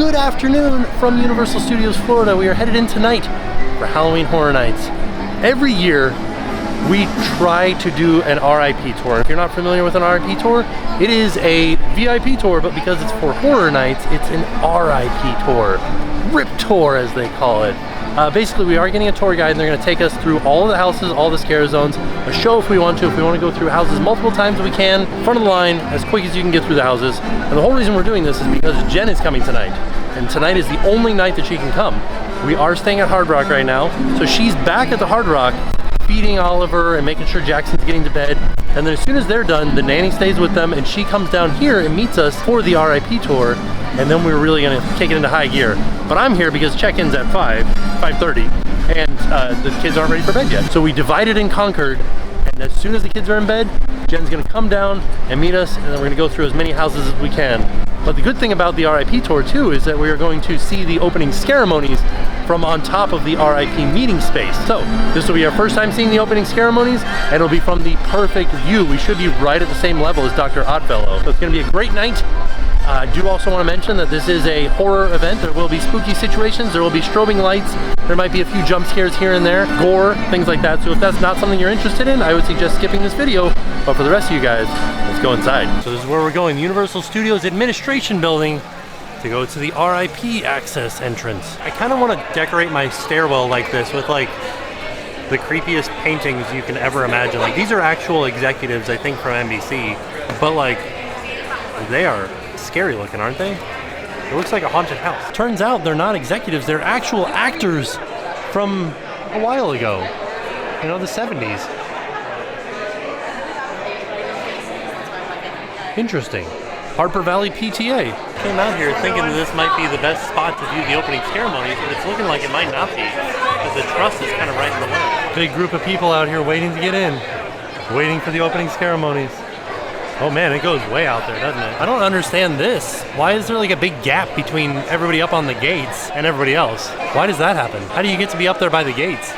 Good afternoon from Universal Studios Florida. We are headed in tonight for Halloween Horror Nights. Every year we try to do an RIP tour. If you're not familiar with an RIP tour, it is a VIP tour, but because it's for horror nights, it's an RIP tour. RIP tour, as they call it. Basically, we are getting a tour guide, and they're going to take us through all of the houses, all the scare zones, a show if we want to. If we want to go through houses multiple times, we can. Front of the line, as quick as you can get through the houses. And the whole reason we're doing this is because Jen is coming tonight. And tonight is the only night that she can come. We are staying at Hard Rock right now. So she's back at the Hard Rock, feeding Oliver and making sure Jackson's getting to bed. And then as soon as they're done, the nanny stays with them, and she comes down here and meets us for the RIP tour. And then we're really gonna kick it into high gear. But I'm here because check-in's at 5:30, and the kids aren't ready for bed yet. So we divided and conquered, and as soon as the kids are in bed, Jen's gonna come down and meet us, and then we're gonna go through as many houses as we can. But the good thing about the RIP tour too is that we are going to see the opening ceremonies from on top of the RIP meeting space. So this will be our first time seeing the opening ceremonies, and it'll be from the perfect view. We should be right at the same level as Dr. Oddfellow. So it's gonna be a great night. I do also want to mention that this is a horror event. There will be spooky situations, there will be strobing lights, there might be a few jump scares here and there, gore, things like that. So if that's not something you're interested in, I would suggest skipping this video. But for the rest of you guys, let's go inside. So this is where we're going, Universal Studios Administration Building, to go to the RIP access entrance. I kind of want to decorate my stairwell like this with like the creepiest paintings you can ever imagine. Like these are actual executives, I think, from NBC, but like they are scary looking, aren't they? It looks like a haunted house. Turns out they're not executives, they're actual actors from a while ago. You know, the 70s. Interesting. Harper Valley PTA. Came out here thinking that this might be the best spot to view the opening ceremonies, but it's looking like it might not be, because the truss is kind of right in the way. Big group of people out here waiting to get in, waiting for the opening ceremonies. Oh man, it goes way out there, doesn't it? I don't understand this. Why is there like a big gap between everybody up on the gates and everybody else? Why does that happen? How do you get to be up there by the gates?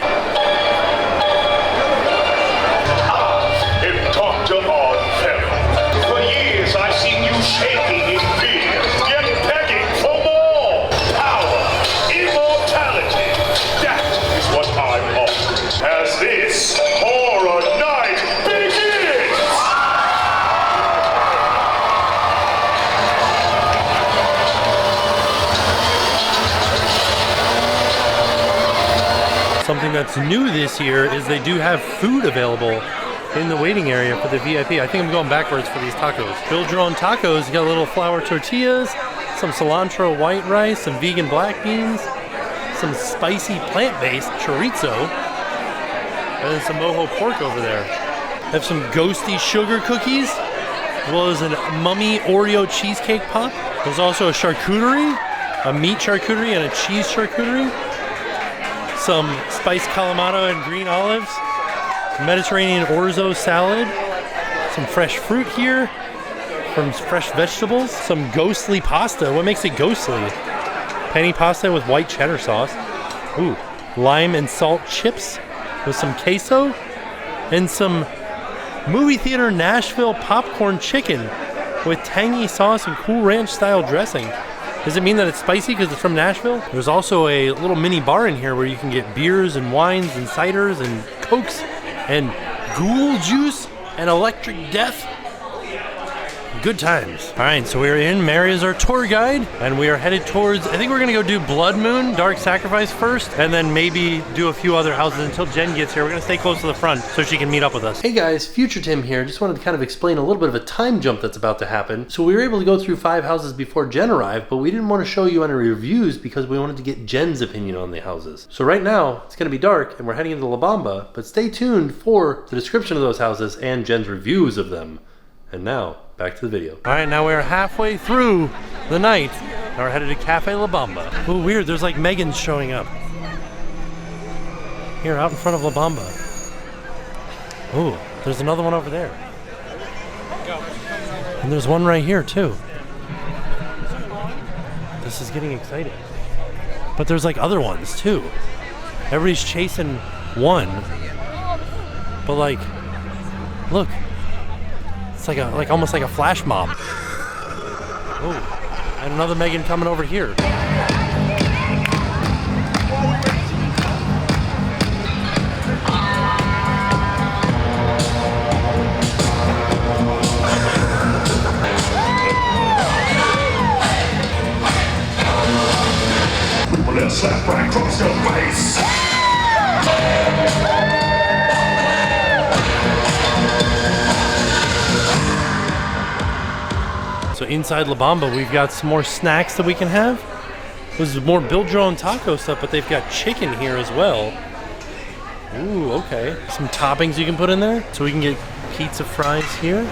If Dr. Oddfellow, for years I've seen you shaking in fear, yet begging for more power, immortality. That is what I'm offering. As this horror night begins! Something that's new this year is they do have food available in the waiting area for the VIP. I think I'm going backwards for these tacos. Build your own tacos. You got little flour tortillas, some cilantro white rice, some vegan black beans, some spicy plant-based chorizo, and then some mojo pork over there. They have some ghosty sugar cookies, as well as a mummy Oreo cheesecake pop. There's also a charcuterie, a meat charcuterie and a cheese charcuterie. Some spiced calamata and green olives, Mediterranean orzo salad, some fresh fruit here, from fresh vegetables, some ghostly pasta. What makes it ghostly? Penny pasta with white cheddar sauce. Ooh, lime and salt chips with some queso, and some movie theater Nashville popcorn chicken with tangy sauce and Cool Ranch style dressing. Does it mean that it's spicy because it's from Nashville? There's also a little mini bar in here where you can get beers and wines and ciders and cokes and ghoul juice and electric death. Good times. All right, so we're in. Mary is our tour guide, and we are headed towards, I think we're gonna go do Blood Moon, Dark Sacrifice first, and then maybe do a few other houses until Jen gets here. We're gonna stay close to the front so she can meet up with us. Hey guys, Future Tim here. Just wanted to kind of explain a little bit of a time jump that's about to happen. So we were able to go through 5 houses before Jen arrived, but we didn't want to show you any reviews because we wanted to get Jen's opinion on the houses. So right now, it's gonna be dark, and we're heading into La Bamba, but stay tuned for the description of those houses and Jen's reviews of them. And now, back to the video. All right, now we're halfway through the night. Now we're headed to Cafe La Bamba. Oh, weird, there's like M3GANs showing up. Here, out in front of La Bamba. Oh, there's another one over there. And there's one right here, too. This is getting exciting. But there's like other ones, too. Everybody's chasing one. But like, look. It's like almost like a flash mob. Oh, And another M3GAN coming over here. Well, let's slap right across your face. So inside La Bamba, we've got some more snacks that we can have. There's more build your own taco stuff, but they've got chicken here as well. Ooh, okay. Some toppings you can put in there. So we can get pizza fries here.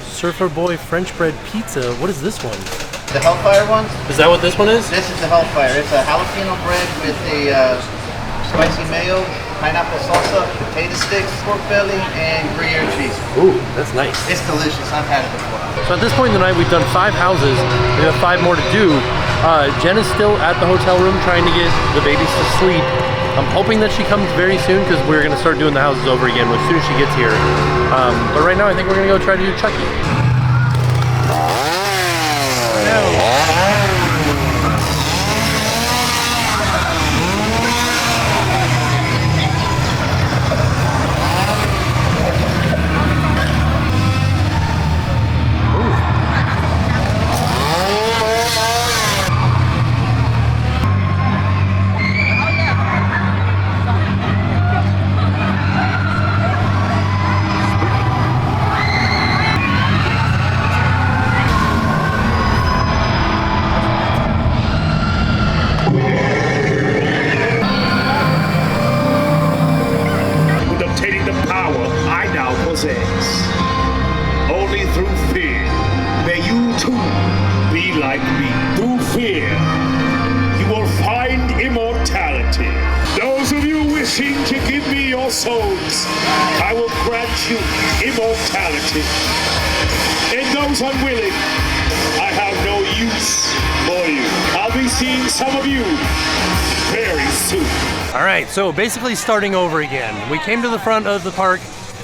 Surfer Boy French bread pizza. What is this one? The Hellfire one? Is that what this one is? This is the Hellfire. It's a jalapeno bread with a spicy mayo, pineapple salsa, potato sticks, pork belly, and Gruyere cheese. Ooh, that's nice. It's delicious. I've had it before. So at this point in the night, we've done 5 houses. We have 5 more to do. Jen is still at the hotel room trying to get the babies to sleep. I'm hoping that she comes very soon because we're going to start doing the houses over again as soon as she gets here. But right now, I think we're going to go try to do Chucky. Only through fear may you too be like me. Through fear, you will find immortality. Those of you wishing to give me your souls, I will grant you immortality. And those unwilling, I have no use for you. I'll be seeing some of you very soon. All right, so basically starting over again. We came to the front of the park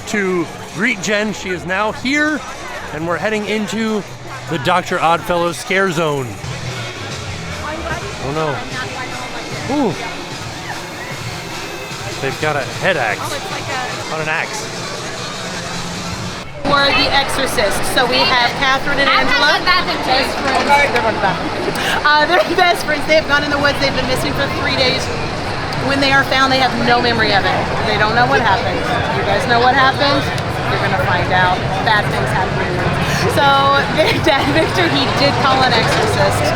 to greet Jen. She is now here, and we're heading into the Dr. Oddfellow scare zone. Oh no. Ooh. They've got a head axe on an axe. For The Exorcist. So we have Catherine and Angela. Best friends. They're best friends. They've gone in the woods. They've been missing for 3 days. When they are found, they have no memory of it. They don't know what happened. You guys know what happened? You're gonna find out. Bad things happen. So their dad, Victor, he did call an exorcist.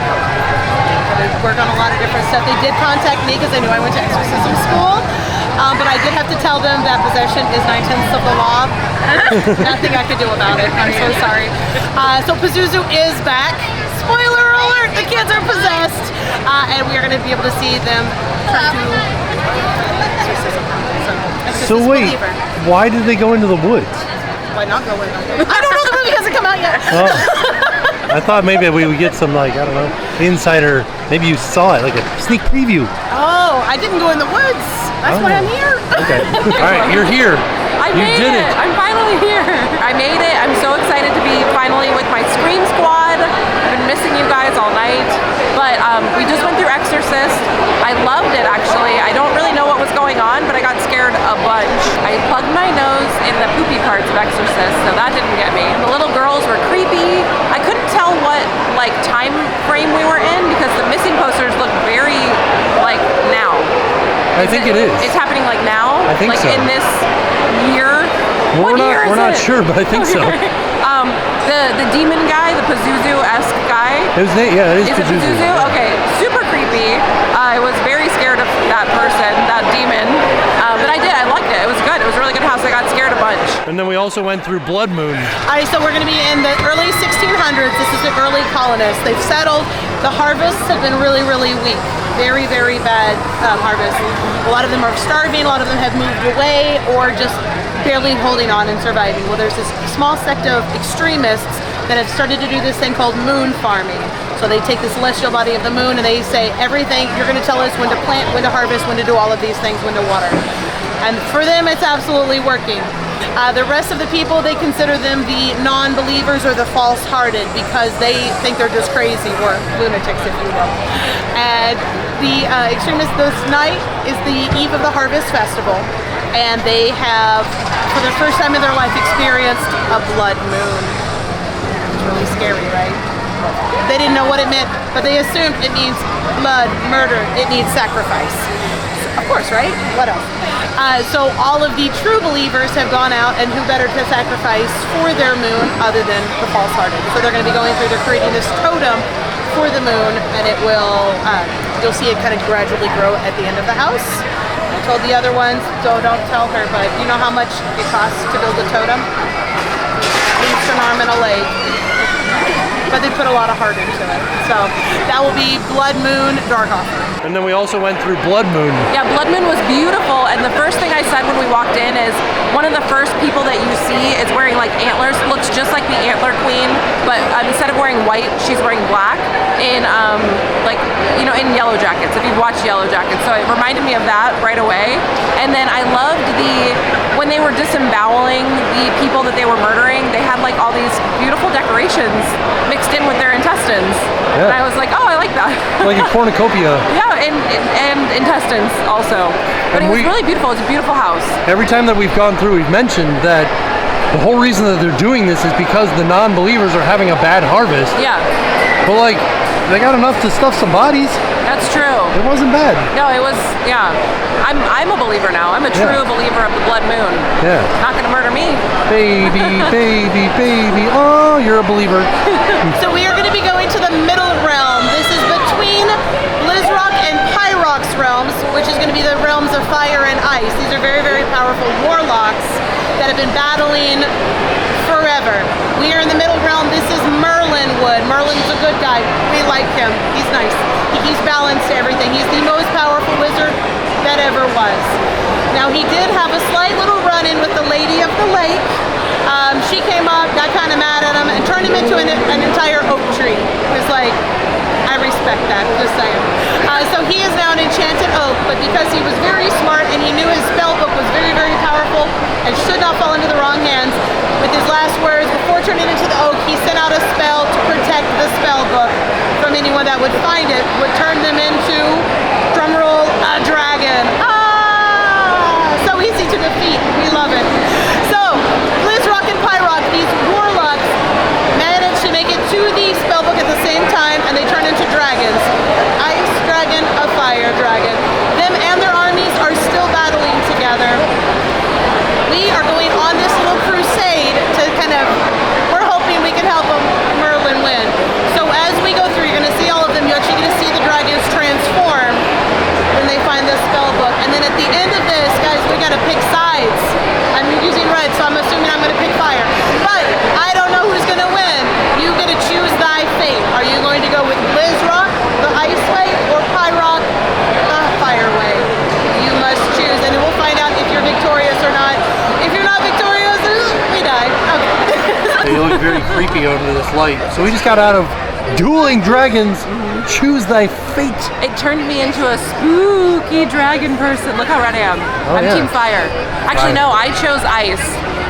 They work on a lot of different stuff. They did contact me because they knew I went to exorcism school. But I did have to tell them that possession is 9/10 of the law. Nothing I could do about it. I'm so sorry. So Pazuzu is back. Spoiler alert, the kids are possessed. And we are going to be able to see them try to exorcism. So wait, why did they go into the woods? Why not go in them? I don't know, the movie hasn't come out yet. Oh. I thought maybe we would get some, like, I don't know, insider, maybe you saw it, like a sneak preview. Oh, I didn't go in the woods. That's why I'm here. Okay. All right, you're here. I You made did it. I'm finally here. I made it. I'm so excited to be finally with my Scream Squad. I've been missing you guys all night. But we just went through Exorcist. I loved it, actually. I don't really know what was going on, but I got scared a bunch. I plugged my nose in the poopy parts of Exorcist, so that didn't get me. The little girls were creepy. I couldn't tell what, like, time frame we were in because the missing posters look very, like, now. I think it is. It's happening, like, now? I think like, so. in this year? We're not sure, but I think so. The demon guy, the Pazuzu-esque guy. His name, yeah, it is Is it Pazuzu? Okay, super creepy. I was very scared of that person, that demon. But I liked it. It was good. It was a really good house. I got scared a bunch. And then we also went through Blood Moon. All right, so we're going to be in the early 1600s. This is the early colonists. They've settled. The harvests have been really, really weak. Very, very bad harvest. A lot of them are starving. A lot of them have moved away or just barely holding on and surviving. Well, there's this small sect of extremists that have started to do this thing called moon farming. So they take the celestial body of the moon and they say everything, you're going to tell us when to plant, when to harvest, when to do all of these things, when to water. And for them, it's absolutely working. The rest of the people, they consider them the non-believers or the false-hearted because they think they're just crazy or lunatics, if you will. And the extremists this night is the eve of the Harvest Festival, and they have, for the first time in their life, experienced a blood moon. It's really scary, right? They didn't know what it meant, but they assumed it means blood, murder, it needs sacrifice. Of course, right? What else? So all of the true believers have gone out, and who better to sacrifice for their moon other than the false-hearted. So they're going to be going through, they're creating this totem for the moon, and it will, you'll see it kind of gradually grow at the end of the house. I told the other ones, so don't tell her, but you know how much it costs to build a totem? At least an arm and a leg. But they put a lot of heart into it. So that will be Blood Moon Dark Offering. And then we also went through Blood Moon. Yeah, Blood Moon was beautiful, and the first thing I said when we walked in is one of the first people that you see is wearing like antlers, looks just like the Antler Queen, but instead of wearing white, she's wearing black in like, you know, in Yellow Jackets, if you've watched Yellow Jackets. So it reminded me of that right away. And then I loved when they were disemboweling the people that they were murdering, they had like all these beautiful decorations mixed in with their intestines. Yeah. And I was like, oh, I like that. Like a cornucopia. Yeah, and intestines also. But And it was really beautiful. It's a beautiful house. Every time that we've gone through, we've mentioned that the whole reason that they're doing this is because the non-believers are having a bad harvest. Yeah, But like, they got enough to stuff some bodies. that's true. It wasn't bad. No, it was, yeah. I'm a believer now. I'm a true believer of the blood moon. Yeah. Not gonna murder me. Baby, baby, baby. Oh, you're a believer. So we are going to be going to the middle realm. This is between Blizzrock and Pyrock's realms, which is going to be the realms of fire and ice. These are very, very powerful warlocks that have been battling forever. We are in the middle realm. This is Merlin Wood. Merlin's a good guy. We like him. He's nice. He keeps balance to everything. He's the most powerful wizard that ever was. Now, he did have a slight little run-in with the Lady of the Lake. She came up, got kind of mad at him, and turned him into an entire oak tree. It was like, I respect that, just saying. So he is now an enchanted oak, but because he was very smart and he knew his spell book was very, very powerful and should not fall into the wrong hands, with his last words, before turning into the oak, he sent out a spell to protect the spell book from anyone that would find it, would turn them into, drumroll, a dragon. So easy to defeat. We love it. So, Blizzrock and Pyrock, these warlocks, managed to make it to the spellbook at the same time, and they turn into dragons. Ice dragon, a fire dragon. Them and their armies are still battling together. We are going on this little crusade to kind of, we're hoping we can help Merlin win. So as we go through, you're going to see all of them. You're actually going to see the dragons transform when they find the spell book. And then at the end of this, guys, we got to pick sides. I'm using red, so I'm assuming I'm going to pick fire. But I don't know who's going to win. You get to choose thy fate. Are you going to go with Blizzrock, the ice way, or Pyrock, the fire way? You must choose, and we'll find out if you're victorious or not. If you're not victorious, we die. Okay. They look very creepy under this light. So we just got out of dueling dragons. Choose thy fate. It turned me into a spooky dragon person. Look how red I am. Oh, I'm yeah. team fire. Actually, Fire. no, I chose ice.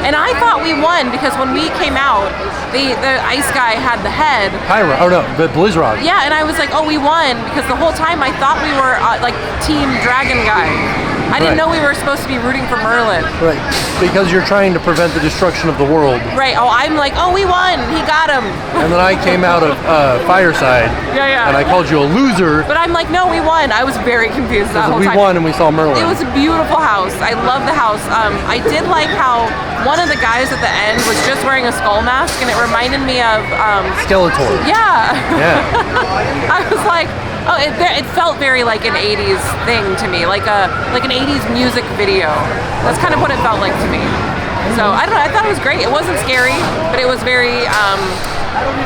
And I thought we won because when we came out, the ice guy had the head. Pyro. Oh no, but Blizzrock. Yeah, and I was like, oh, we won, because the whole time I thought we were like team dragon guy. I didn't Right. know we were supposed to be rooting for Merlin. Right. Because you're trying to prevent the destruction of the world. Right, oh, I'm like, oh, we won, he got him. And then I came out of Fireside. Yeah, yeah. And I called you a loser. But I'm like, no, we won. I was very confused that whole We time. won and we saw Merlin. It was a beautiful house. I love the house. I did like how one of the guys at the end was just wearing a skull mask, and it reminded me of Skeletor. yeah. Yeah. I was like, oh, it felt very like an 80s thing to me, like an 80s music video. That's kind of what it felt like to me. So I don't know, I thought it was great. It wasn't scary, but it was very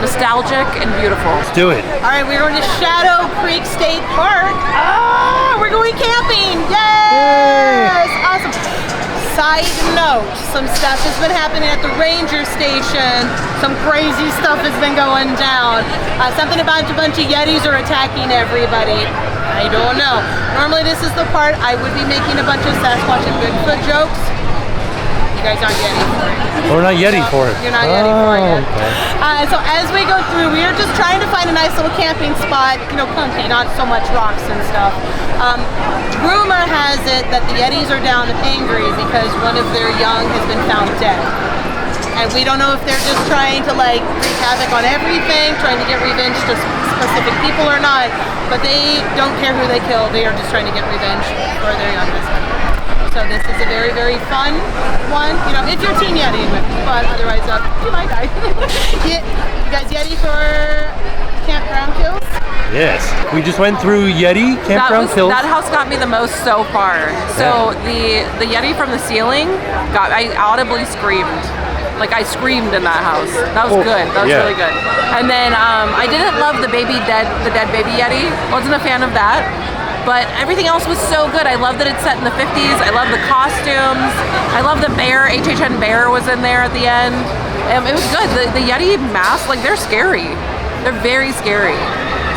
nostalgic and beautiful. Let's do it. All right, we're going to Shadow Creek State Park. We're going camping. Yes! Awesome. Side note, some stuff has been happening at the ranger station. Some crazy stuff has been going down. Something about a bunch of Yetis are attacking everybody. I don't know. Normally this is the part I would be making a bunch of Sasquatch and Bigfoot jokes. You guys aren't Yeti for it. We're not Yeti for it. You're not Yeti for it yet. Okay. So as we go through, we are just trying to find a nice little camping spot, you know, comfy, not so much rocks and stuff. Rumor has it that the Yetis are down angry because one of their young has been found dead. And we don't know if they're just trying to like wreak havoc on everything, trying to get revenge to specific people or not, but they don't care who they kill, they are just trying to get revenge for their youngest. So this is a very, very fun one. You know, if you're Team Yeti, but otherwise, you might die. You guys Yeti for campground kills? Yes. We just went through Yeti campground kills. That house got me the most so far. So the Yeti from the ceiling, I audibly screamed. Like I screamed in that house. That was good. That was really good. And then I didn't love the dead baby Yeti. Wasn't a fan of that. But everything else was so good. I love that it's set in the 50s. I love the costumes. I love the bear. HHN bear was in there at the end. It was good. The Yeti masks, like they're scary. They're very scary.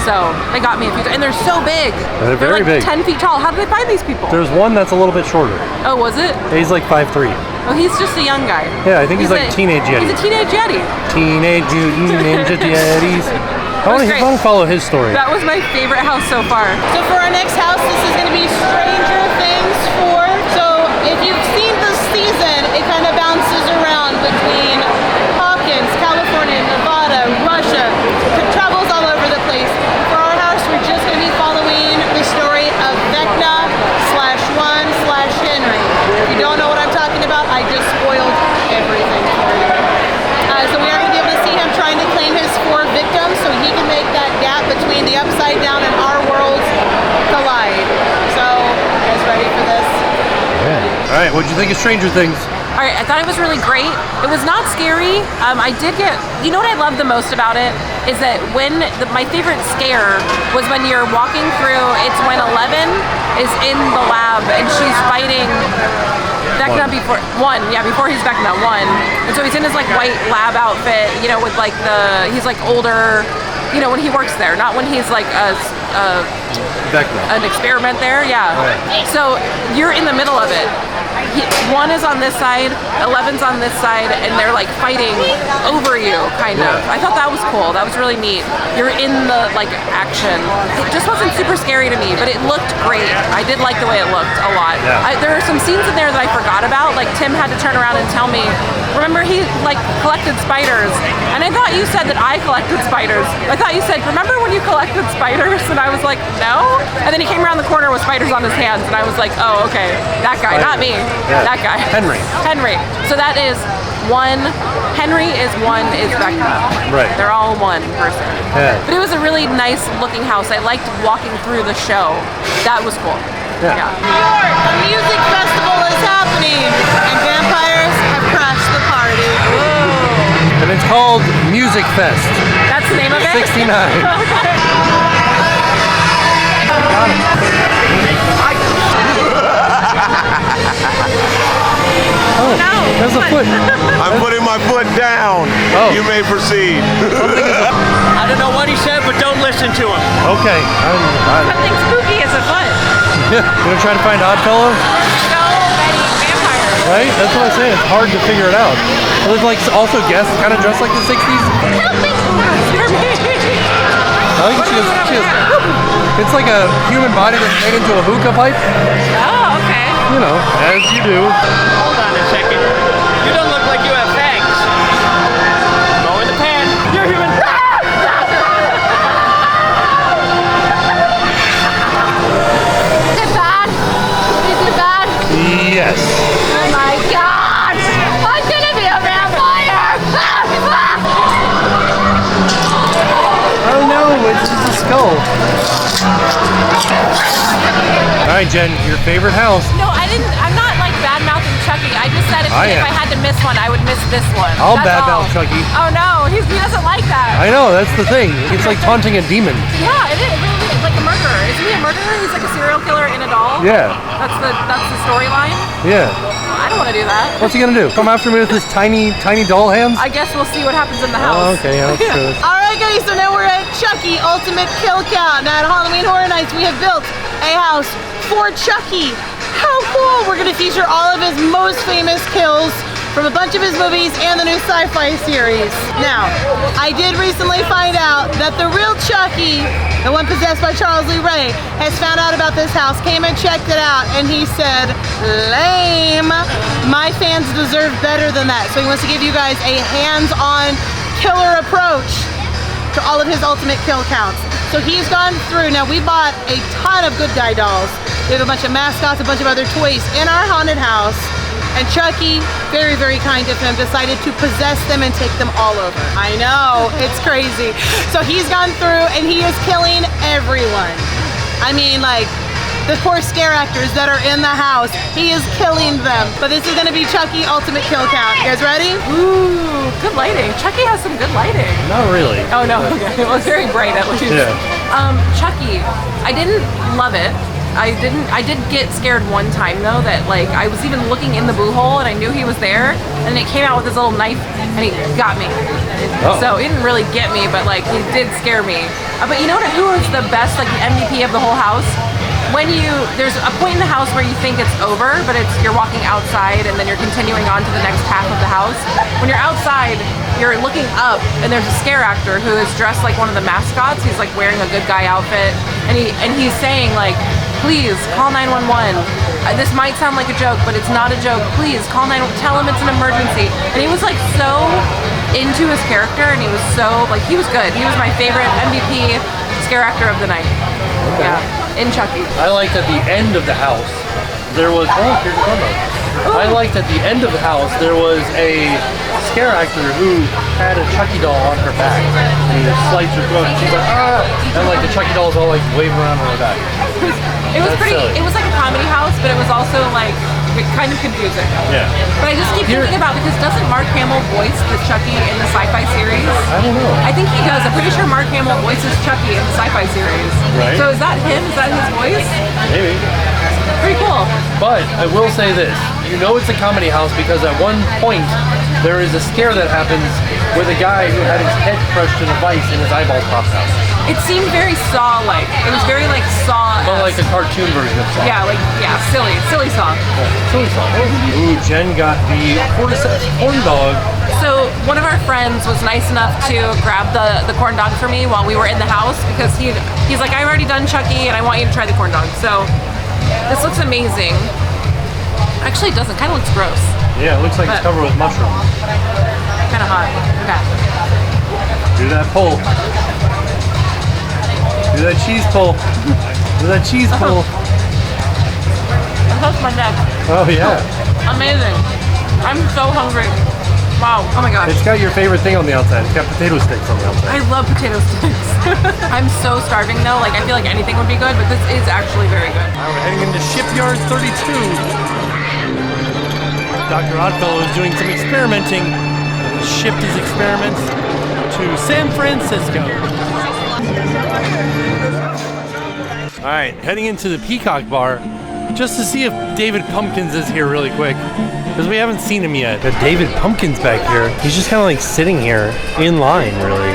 So they got me a few times. And they're so big. They're very like big. 10 feet tall. How did they find these people? There's one that's a little bit shorter. Oh, was it? He's like 5'3". Oh, he's just a young guy. Yeah, I think he's like a teenage Yeti. He's a teenage Yeti. Teenage Mutant Ninja Yetis. I want to follow his story. That was my favorite house so far. So for our next house, this is going to be Stranger Things 4. So if you've seen the season, it kind of bounces around between Hawkins, California, Nevada, Russia. It travels all over the place. For our house, we're just going to be following the story of Vecna/1/Henry. If you don't know what I'm talking about, I just spoiled everything for you. So we are going to be able to see him trying to claim his 4 victims so he can make that gap between the upside down and our worlds collide. So, you guys ready for this? Yeah. All right, what'd you think of Stranger Things? All right, I thought it was really great. It was not scary. I did get, you know what I love the most about it is that my favorite scare was when you're walking through, it's when 11 is in the lab and she's fighting Vecna before he's Vecna, 1. And so he's in his like white lab outfit, you know, with like he's like older, you know, when he works there, not when he's like an experiment there, yeah. Right. So you're in the middle of it. 1 is on this side, 11's on this side, and they're like fighting over you, kind of. I thought that was cool. That was really neat. You're in the like action. It just wasn't super scary to me, but it looked great. I did like the way it looked a lot. Yeah. There were some scenes in there that I forgot about. Like Tim had to turn around and tell me, remember he like collected spiders, and I thought you said that I collected spiders. I thought you said, remember when you collected spiders? And I was like, no. And then he came around the corner with spiders on his hands, and I was like, oh, okay, that guy, not me. Yeah. That guy. Henry. So that is 1. Henry is Vecna. Right. They're all one person. Yeah. But it was a really nice looking house. I liked walking through the show. That was cool. Yeah. New York, a music festival is happening, and vampires have crashed the party. Whoa. And it's called Music Fest. That's the name of it? 69. Got it. Oh, no. There's a foot. I'm putting my foot down. Oh. You may proceed. I don't know what he said, but don't listen to him. Okay. Something spooky is afoot. Yeah. You gonna try to find Oddfellow? So many vampires. Right? That's what I'm saying. It's hard to figure it out. There's like also guests kind of dressed like the 60s. I think she has, it's like a human body that's made into a hookah pipe. Oh, okay. You know, as you do. Hold on a second. You don't look like you have fangs. Go in the pan. You're human. Is it bad? Is it bad? Yes. Oh my god! I'm gonna be a vampire! Oh no, it's just a skull. Alright, Jen, your favorite house. No, I'm not like bad-mouthing Chucky. I just said if I had to miss one, I would miss this one. I'll badmouth Chucky. Oh no, he doesn't like that. I know, that's the thing. It's like taunting a demon. Yeah, it is. It's like a murderer. Isn't he a murderer? He's like a serial killer in a doll? Yeah. That's the storyline? Yeah. I don't want to do that. What's he gonna do? Come after me with his tiny doll hands? I guess we'll see what happens in the house. Oh, okay, yeah, that's true. Alright guys, so now we're at Chucky Ultimate Kill Count. Now at Halloween Horror Nights, we have built a house for Chucky. How cool! We're gonna feature all of his most famous kills from a bunch of his movies and the new sci-fi series. Now, I did recently find out that the real Chucky, the one possessed by Charles Lee Ray, has found out about this house, came and checked it out, and he said, lame. My fans deserve better than that. So he wants to give you guys a hands-on killer approach to all of his ultimate kill counts. So he's gone through, now we bought a ton of good guy dolls. We have a bunch of mascots, a bunch of other toys in our haunted house. And Chucky, very, very kind of him, decided to possess them and take them all over. I know, it's crazy. So he's gone through and he is killing everyone. I mean, like, the poor scare actors that are in the house, he is killing them. But this is gonna be Chucky ultimate kill count. You guys ready? Ooh, good lighting. Chucky has some good lighting. Not really. Oh no, okay. Well, it's very bright at least. Yeah. Chucky, I didn't love it. I did get scared one time though, that like I was even looking in the boo hole and I knew he was there, and it came out with his little knife and he got me. So he didn't really get me, but like he did scare me. But you know who is the best, like the MVP of the whole house? When there's a point in the house where you think it's over, but you're walking outside and then you're continuing on to the next half of the house. When you're outside, you're looking up and there's a scare actor who is dressed like one of the mascots. He's like wearing a good guy outfit, and he's saying like, please call 911. This might sound like a joke, but it's not a joke. Please call 911. Tell him it's an emergency. And he was like so into his character, and he was so like, he was good. He was my favorite MVP scare actor of the night. Okay. Yeah, in Chucky. I liked at the end of the house, there was, oh, here's a promo. I liked at the end of the house, there was a scare actor who had a Chucky doll on her back. And he sliced her throat, and she's like, ah! And like the Chucky doll's all like waving around on her back. It was That's pretty, silly. it was like a comedy house, but it was also like kind of confusing. Yeah. But I just keep thinking about, because doesn't Mark Hamill voice the Chucky in the sci-fi series? I don't know. I think he does. I'm pretty sure Mark Hamill voices Chucky in the sci-fi series. Right. So is that him? Is that his voice? Maybe. Pretty cool. But I will say this, you know it's a comedy house because at one point there is a scare that happens with a guy who had his head crushed in a vice and his eyeballs popped out. It seemed very Saw-like. It was very like Saw. But like a cartoon version of Saw. Yeah, like, yeah, silly Saw. Silly Saw. Ooh, Jen got the corn dog. So one of our friends was nice enough to grab the corn dog for me while we were in the house, because he's like, I've already done Chucky and I want you to try the corn dog. So this looks amazing. Actually, it doesn't. Kind of looks gross. Yeah, it looks like it's covered with mushrooms. Kind of hot. Okay. Do that pull. Do that cheese pull. Do that cheese pull. It hurts my neck. Oh yeah. Amazing. I'm so hungry. Wow. Oh my gosh. It's got your favorite thing on the outside. It's got potato sticks on the outside. I love potato sticks. I'm so starving though. Like I feel like anything would be good, but this is actually very good. All right, we're heading into Shipyard 32. Dr. Oddfellow is doing some experimenting. He shipped his experiments to San Francisco. All right, heading into the Peacock Bar just to see if David Pumpkins is here really quick, because we haven't seen him yet. Got David Pumpkins back here. He's just kind of like sitting here in line, really.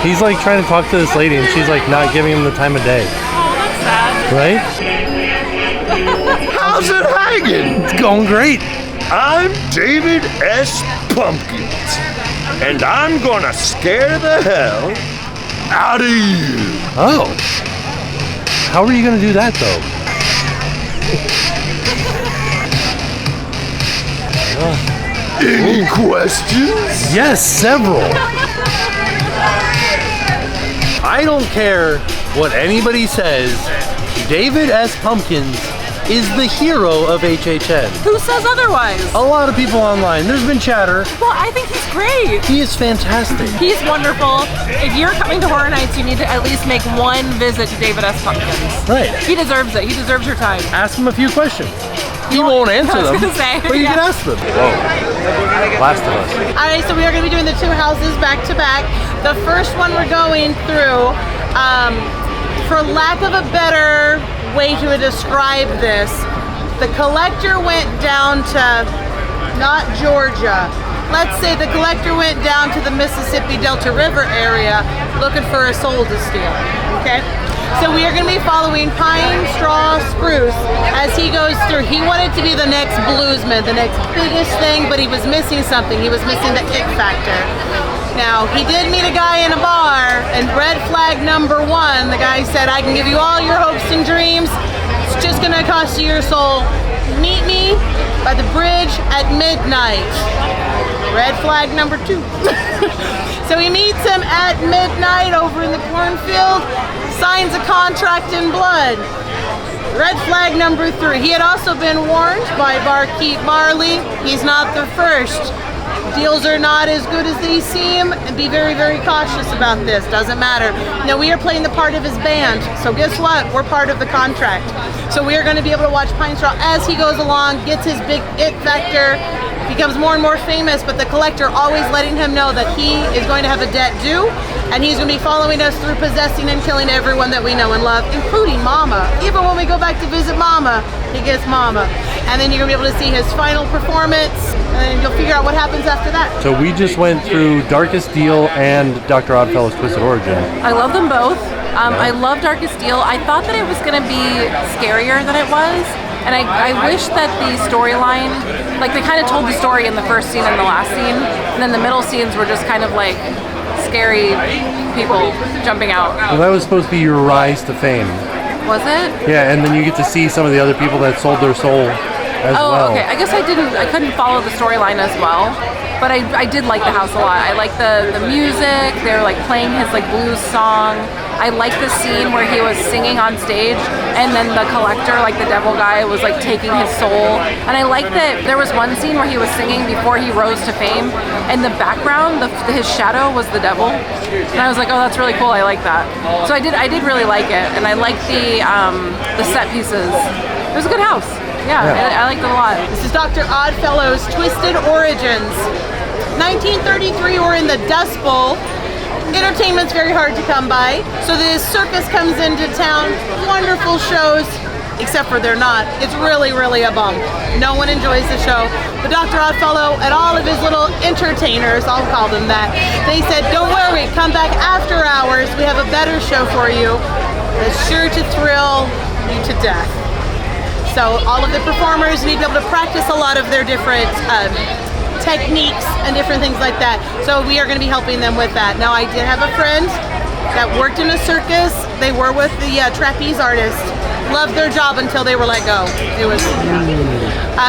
He's like trying to talk to this lady, and she's like not giving him the time of day. Oh, that's sad. Right? How's it hanging? It's going great. I'm David S. Pumpkins, and I'm gonna scare the hell out of you. Oh. How are you going to do that, though? Any questions? Yes, several. I don't care what anybody says. David S. Pumpkins is the hero of HHN. Who says otherwise? A lot of people online. There's been chatter. Well, I think he's great. He is fantastic. He's wonderful. If you're coming to Horror Nights, you need to at least make one visit to David S. Pumpkins. Right. He deserves it. He deserves your time. Ask him a few questions. He won't answer them, but you can ask them. Whoa. Last of Us. All right, so we are going to be doing the two houses back to back. The first one we're going through, for lack of a better way to describe this, the collector went down to, not Georgia, let's say the collector went down to the Mississippi Delta River area looking for a soul to steal, okay? So we are going to be following Pine Straw Spruce as he goes through. He wanted to be the next bluesman, the next biggest thing, but he was missing something. He was missing the it factor. Now, he did meet a guy in a bar, and red flag number 1, the guy said, I can give you all your hopes and dreams. It's just going to cost you your soul. Meet me by the bridge at midnight. Red flag number 2. So he meets him at midnight over in the cornfield, signs a contract in blood. Red flag number 3. He had also been warned by Barkeep Marley. He's not the first. Deals are not as good as they seem, and be very, very cautious about this. Doesn't matter. Now, we are playing the part of his band, so guess what? We're part of the contract. So we are going to be able to watch Pine Straw as he goes along, gets his big it factor, becomes more and more famous, but the collector always letting him know that he is going to have a debt due, and he's going to be following us through possessing and killing everyone that we know and love, including Mama. Even when we go back to visit Mama, he gets Mama. And then you're going to be able to see his final performance, and then you'll figure out what happens after that. So we just went through Darkest Deal and Dr. Oddfellow's Twisted Origin. I love them both. I love Darkest Deal. I thought that it was going to be scarier than it was. And I wish that the storyline, like they kind of told the story in the first scene and the last scene, and then the middle scenes were just kind of like scary people jumping out. Well, that was supposed to be your rise to fame. Was it? Yeah, and then you get to see some of the other people that sold their soul as well. Okay. I guess I couldn't follow the storyline as well, but I did like the house a lot. I like the music. They were like playing his like blues song. I liked the scene where he was singing on stage, and then the collector, like the devil guy, was like taking his soul. And I liked that there was one scene where he was singing before he rose to fame, and the background, his shadow was the devil. And I was like, oh, that's really cool. I like that. So I did really like it, and I liked the set pieces. It was a good house. Yeah. I liked it a lot. This is Dr. Oddfellow's Twisted Origins. 1933, we're in the Dust Bowl. Entertainment's very hard to come by. So this circus comes into town. Wonderful shows, except for they're not. It's really, really a bump. No one enjoys the show. But Dr. Oddfellow and all of his little entertainers, I'll call them that, they said, don't worry, come back after hours. We have a better show for you that's sure to thrill you to death. So all of the performers need to be able to practice a lot of their different techniques and different things like that. So we are going to be helping them with that. Now, I did have a friend that worked in a circus. They were with the trapeze artist. Loved their job until they were let go. It was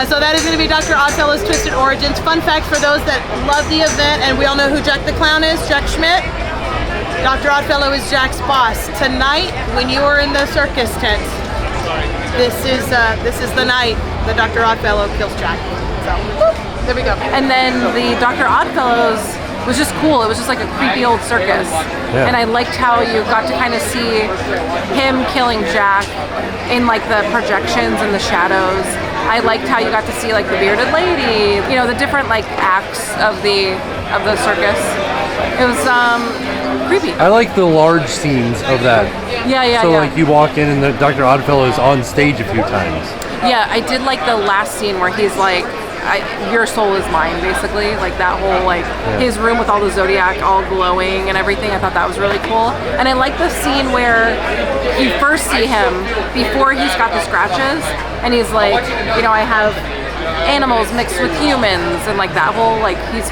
so that is going to be Dr. Oddfellow's Twisted Origins. Fun fact for those that love the event, and we all know who Jack the Clown is, Jack Schmidt. Dr. Oddfellow is Jack's boss. Tonight, when you are in the circus tent, this is the night that Dr. Oddfellow kills Jack. So, whoop. There we go. And then the Dr. Oddfellows was just cool. It was just like a creepy old circus. Yeah. And I liked how you got to kind of see him killing Jack in like the projections and the shadows. I liked how you got to see like the bearded lady, you know, the different like acts of the circus. It was creepy. I like the large scenes of that. Yeah. So like you walk in and Dr. Oddfellow is on stage a few times. Yeah, I did like the last scene where he's like, your soul is mine, basically. Like that whole his room with all the zodiac all glowing and everything. I thought that was really cool. And I like the scene where you first see him before he's got the scratches, and he's like, you know, I have animals mixed with humans, and like that whole like he's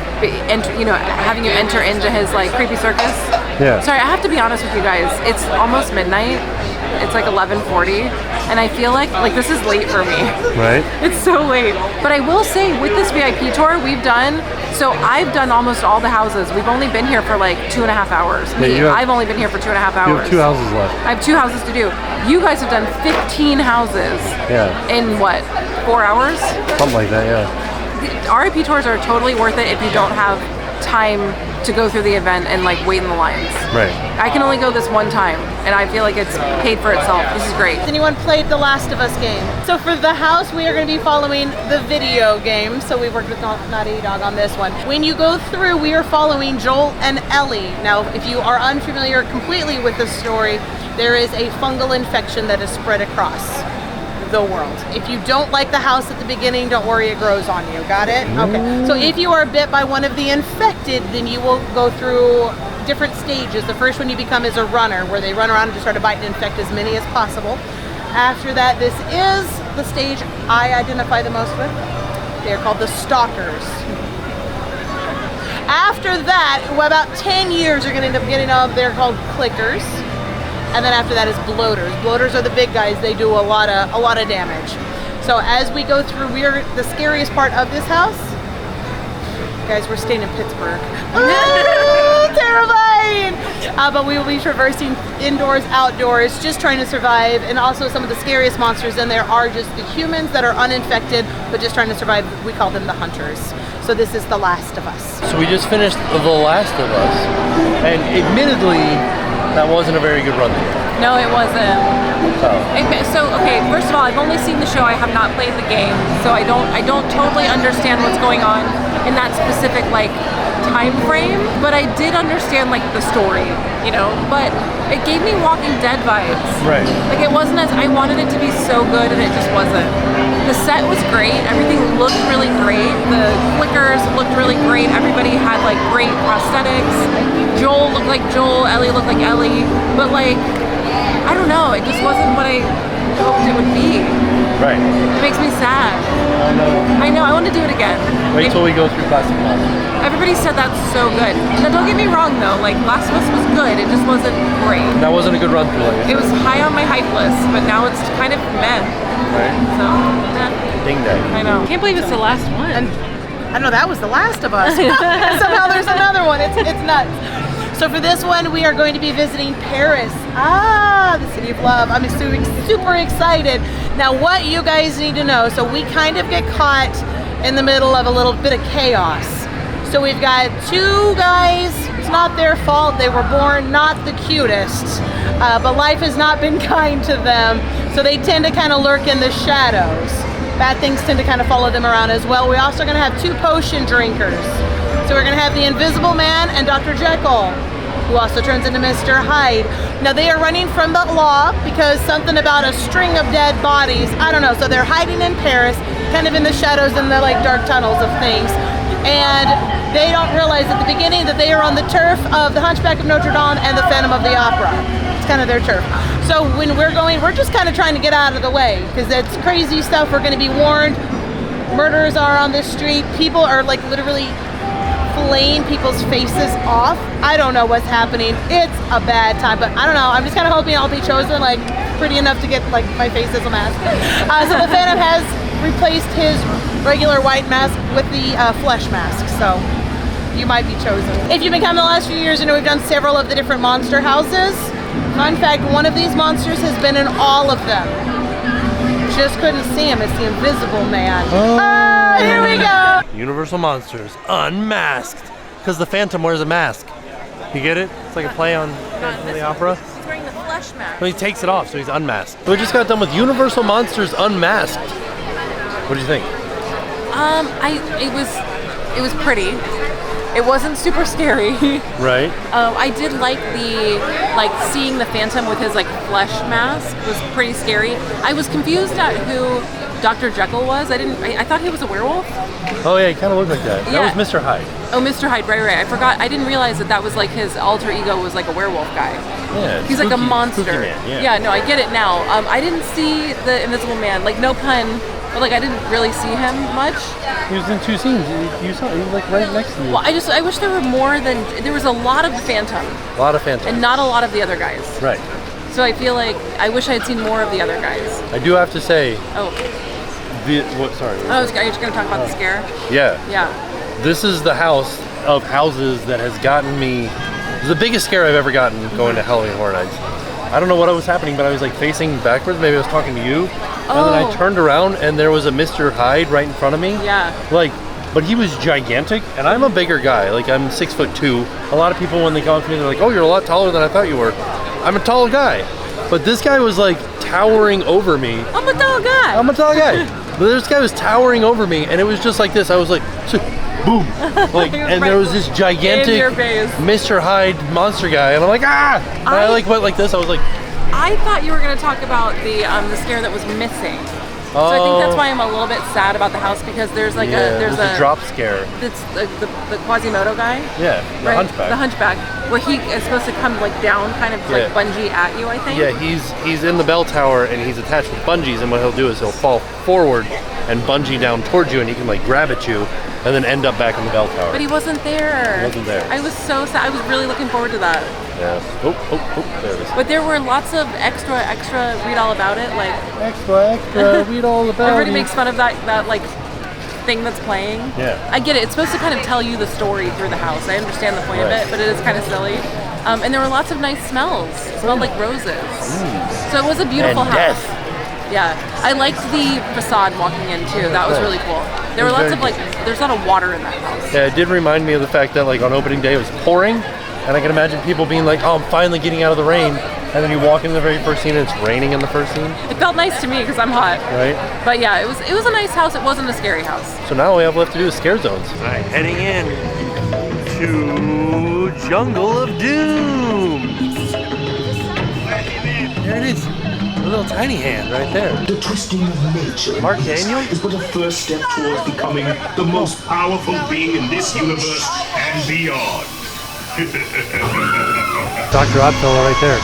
having you enter into his like creepy circus. Yeah. Sorry, I have to be honest with you guys. It's almost midnight. It's like 11:40, and I feel like this is late for me. Right. It's so late. But I will say, with this VIP tour we've done, so I've done almost all the houses. We've only been here for like 2.5 hours. I've only been here for 2.5 hours. You have 2 houses left. I have 2 houses to do. You guys have done 15 houses. Yeah. In what, 4 hours? Something like that, yeah. The RIP tours are totally worth it if you don't have time to go through the event and like wait in the lines. Right. I can only go this one time, and I feel like it's paid for itself. This is great. Has anyone played the Last of Us game? So for the house, we are going to be following the video game. So we worked with Naughty Dog on this one. When you go through, we are following Joel and Ellie. Now, if you are unfamiliar completely with the story, there is a fungal infection that is spread across the world. If you don't like the house at the beginning, don't worry, it grows on you. Got it? Okay. So if you are bit by one of the infected, then you will go through different stages. The first one you become is a runner, where they run around and just try to bite and infect as many as possible. After that, this is the stage I identify the most with. They're called the stalkers. After that, about 10 years, you're gonna end up getting up, they're called clickers. And then after that is bloaters. Bloaters are the big guys. They do a lot of damage. So as we go through, we are the scariest part of this house. Guys, we're staying in Pittsburgh. Terrifying! But we will be traversing indoors, outdoors, just trying to survive. And also some of the scariest monsters in there are just the humans that are uninfected, but just trying to survive. We call them the hunters. So this is The Last of Us. So we just finished The Last of Us, and admittedly, that wasn't a very good run through. No, it wasn't. Oh. So okay, first of all, I've only seen the show. I have not played the game, so I don't totally understand what's going on in that specific like time frame. But I did understand like the story, you know. But it gave me Walking Dead vibes. Right. Like it wasn't as I wanted it to be so good, and it just wasn't. The set was great. Everything looked really great. The flickers looked really great. Everybody had like great prosthetics. Joel looked like Joel. Ellie looked like Ellie. But like, I don't know. It just wasn't what I hoped it would be. Right. It makes me sad. Oh no. I know. I want to do it again. Wait till we go through Plastic Monster. Everybody said that's so good. Now don't get me wrong though. Like Last of Us was good. It just wasn't great. That wasn't a good run through. Like It was high on my hype list, but now it's kind of meh. right. So, Ding dang. I know. Can't believe it's the last one. I know that was The Last of Us. Somehow there's another one. It's nuts. So for this one, we are going to be visiting Paris. The city of love. I'm super excited. Now, what you guys need to know, so we kind of get caught in the middle of a little bit of chaos. So we've got two guys. It's not their fault. They were born not the cutest, but life has not been kind to them. So they tend to kind of lurk in the shadows. Bad things tend to kind of follow them around as well. We're also going to have two potion drinkers. So we're going to have the Invisible Man and Dr. Jekyll, who also turns into Mr. Hyde. Now they are running from the law because something about a string of dead bodies. I don't know. So they're hiding in Paris, kind of in the shadows in the like dark tunnels of things. And they don't realize at the beginning that they are on the turf of the Hunchback of Notre Dame and the Phantom of the Opera. It's kind of their turf. So when we're going, we're just kind of trying to get out of the way because it's crazy stuff. We're going to be warned. Murderers are on the street. People are like literally flaying people's faces off. I don't know what's happening. It's a bad time, but I don't know. I'm just kind of hoping I'll be chosen like pretty enough to get like my face as a mask. So the Phantom has replaced his regular white mask with the flesh mask. So you might be chosen. If you've been coming the last few years, you know we've done several of the different monster houses. Fun fact, one of these monsters has been in all of them. Just couldn't see him. It's the Invisible Man. Oh, here we go. Universal Monsters Unmasked, because the Phantom wears a mask. You get it? It's like a play on Phantom of the Opera. He's wearing the flesh mask. But he takes it off, so he's unmasked. We just got done with Universal Monsters Unmasked. What do you think? It was pretty. It wasn't super scary. Right. I did like seeing the Phantom with his like flesh mask was pretty scary. I was confused at who Dr. Jekyll was. I thought he was a werewolf. Oh yeah, he kind of looked like that. Yeah. That was Mr. Hyde. Oh, Mr. Hyde, right. I forgot. I didn't realize that was like his alter ego was like a werewolf guy. Yeah. He's like a monster. Spooky man, yeah. No, I get it now. I didn't see the Invisible Man. Like no pun. But like I didn't really see him much. He was in two scenes. You saw he was like right next to you. Well, I wish there were more than there was a lot of the Phantom. A lot of Phantom. And not a lot of the other guys. Right. So I feel like I wish I had seen more of the other guys. I do have to say. Oh. Sorry. Are you just gonna talk about the scare? Yeah. Yeah. This is the house of houses that has gotten me. It's the biggest scare I've ever gotten going to Halloween Horror Nights. I don't know what was happening, but I was like facing backwards. Maybe I was talking to you. And then I turned around and there was a Mr. Hyde right in front of me. Yeah. But he was gigantic, and I'm a bigger guy. Like I'm 6'2". A lot of people when they come up to me, they're like, "Oh, you're a lot taller than I thought you were." I'm a tall guy, but this guy was like towering over me. I'm a tall guy. I'm a tall guy. But this guy was towering over me, and it was just like this. I was like, boom, like, and there was this gigantic Mr. Hyde monster guy, and I'm like, ah! And I like went like this. I was like, I thought you were going to talk about the scare that was missing. So I think that's why I'm a little bit sad about the house, because there's like there's a drop scare. It's the Quasimodo guy. Yeah, the right? hunchback. The hunchback, where he is supposed to come like down, kind of like bungee at you, I think. Yeah, he's in the bell tower and he's attached with bungees, and what he'll do is he'll fall forward and bungee down towards you, and he can like grab at you and then end up back in the bell tower. But he wasn't there. He wasn't there. I was so sad. I was really looking forward to that. Yeah. Oh, there it is. But there were lots of extra, read all about it, like extra, read all about it. Everybody makes fun of that like thing that's playing. Yeah. I get it. It's supposed to kind of tell you the story through the house. I understand the point of it, but it is kind of silly. And there were lots of nice smells. It smelled like roses. So it was a beautiful and house. Death. Yeah, I liked the facade walking in too. That was really cool. There were lots of like, there's a lot of water in that house. Yeah, it did remind me of the fact that like on opening day it was pouring, and I can imagine people being like, "Oh, I'm finally getting out of the rain," and then you walk into the very first scene and it's raining in the first scene. It felt nice to me because I'm hot. Right. But yeah, it was a nice house. It wasn't a scary house. So now all we have left to do is scare zones. All right, heading in to Jungle of Doom. There it is. A little tiny hand right there. The twisting of nature Mark Daniel is but a first step towards becoming the most powerful being in this universe and beyond. Dr. Oddfellow right there.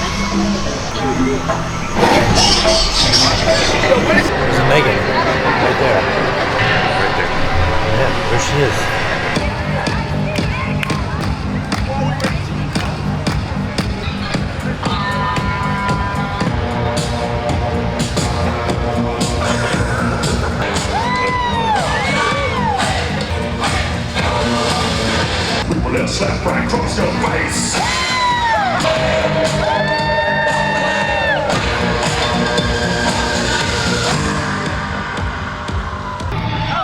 There's a M3GAN right there. Right there. Yeah, there she is. Little slap right across your face.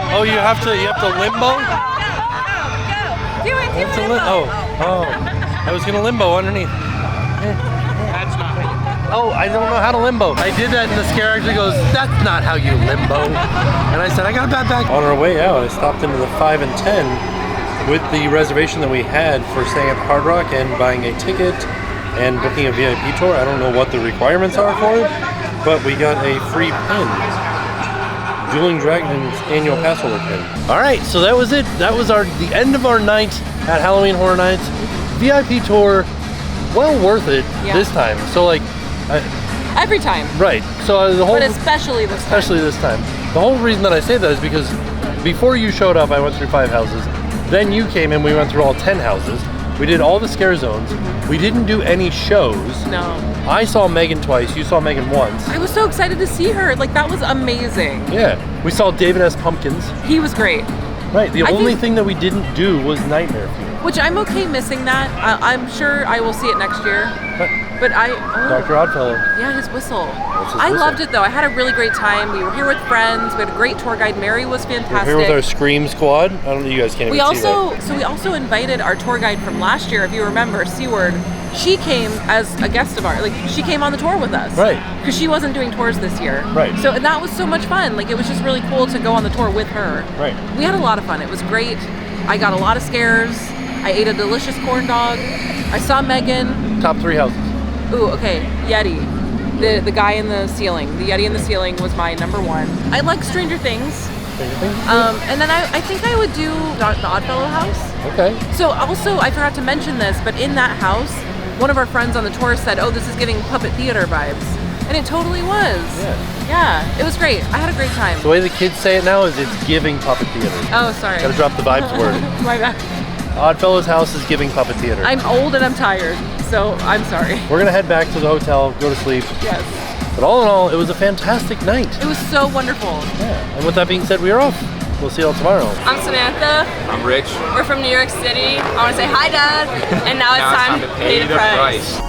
Oh, you have to limbo? Do it, limbo. Oh. I was gonna limbo underneath. That's not me. Oh, I don't know how to limbo. I did that and the scare actually goes, "That's not how you limbo." And I said, "I got a bad back." On our way out, I stopped into the 5 and 10 with the reservation that we had for staying at Hard Rock and buying a ticket and booking a VIP tour. I don't know what the requirements are for it, but we got a free pin. Dueling Dragons annual pass holder pin. All right, so that was it. That was the end of our night at Halloween Horror Nights. VIP tour, well worth it this time. So like, Every time. right. So the whole, But especially this time. especially this time. The whole reason that I say that is because before you showed up, I went through 5 houses. Then you came in, we went through all 10 houses. We did all the scare zones. We didn't do any shows. No. I saw M3GAN twice, you saw M3GAN once. I was so excited to see her. Like, that was amazing. Yeah, we saw David S. Pumpkins. He was great. Right, the I only think- thing that we didn't do was Nightmare Fuel. Which I'm okay missing that. I'm sure I will see it next year. But Dr. Oddfellow. Yeah, his whistle. That's his I whistle. loved it though. I had a really great time. We were here with friends. We had a great tour guide. Mary was We're fantastic. here with our Scream squad. I don't know, you guys can't We even see that. also invited our tour guide from last year, if you remember, Seward. She came as a guest of ours. Like, she came on the tour with us. Right. Because she wasn't doing tours this year. Right. So and that was so much fun. Like, it was just really cool to go on the tour with her. Right. We had a lot of fun. It was great. I got a lot of scares. I ate a delicious corn dog. I saw M3GAN. Top 3 houses. Ooh, okay. Yeti. The guy in the ceiling. The Yeti in the ceiling was my number 1. I like Stranger Things. Stranger Things? And then I think I would do the Oddfellow house. Okay. So also, I forgot to mention this, but in that house, one of our friends on the tour said, "Oh, this is giving puppet theater vibes." And it totally was. Yeah, it was great. I had a great time. The way the kids say it now is it's giving puppet theater. Oh, sorry. Gotta drop the vibes word. My bad. Oddfellow's house is giving puppet theater. I'm old and I'm tired, so I'm sorry. We're gonna head back to the hotel, go to sleep. Yes. But all in all, it was a fantastic night. It was so wonderful. Yeah. And with that being said, we are off. We'll see you all tomorrow. I'm Samantha. I'm Rich. We're from New York City. I want to say hi, Dad. And now it's time to pay the price.